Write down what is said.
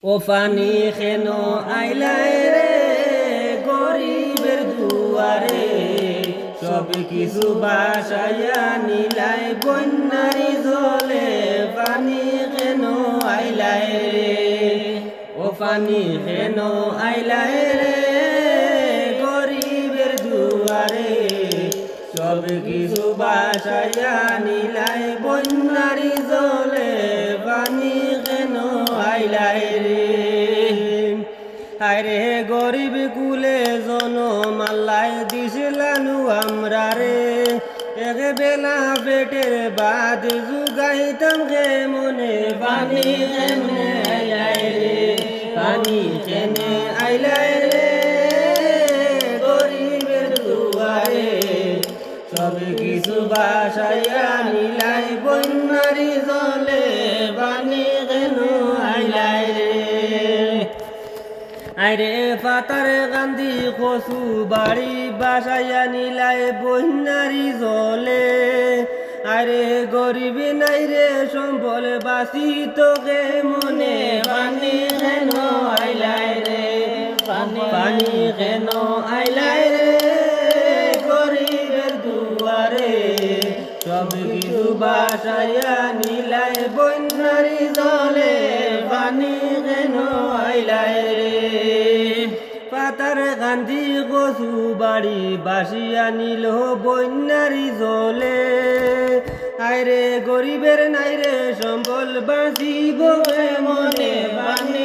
ও funny খেন আইলাই রে গরিবের দুয়ারে, সব কিছু বাসাইয়া নিলাই বন্যারি জলে। পানি খেন আইলাই রে, ও পানি খেন আইলাই রে গরিবের দুয়ারে, সব কিছু বাসাইয়া নিলাই বন্যারি জলে। পানি খেন আইলাই রে, আরে গরিব কুলে জনম আল্লাহ দিছিলানু আমরা রে। এক বেলা পেটের বাদ জুগাইতাম গে মনে। পানি কেনে আইলাই রে, পানি কেনে আইলাই রে গরিবের দুয়ারে, সব কিছু বাসাইয়া নিলাই বন্যারি জলে। পানি কেন আইলাই রে, আরে পাতার গান্ধী কচু বাড়ি বাসাইয়া নিলাই বন্যারি জলে। আরে গরিব নাই রে সম্বল বাসি তোকে মনে। পানি কেন আইলাই রে, পানি কেন আইলাই রে গরিবের দুয়ারে, সব কিছু বাসাইয়া নিলাই বন্যারি জলে। পানি কেন আইলাই রে, পাতার গান্ধী কচু বাড়ি বাসিয়া নিল বন্যারি জলে। আইরে গরিবের নাই রে সম্বল বাঁচিব মনে। পানি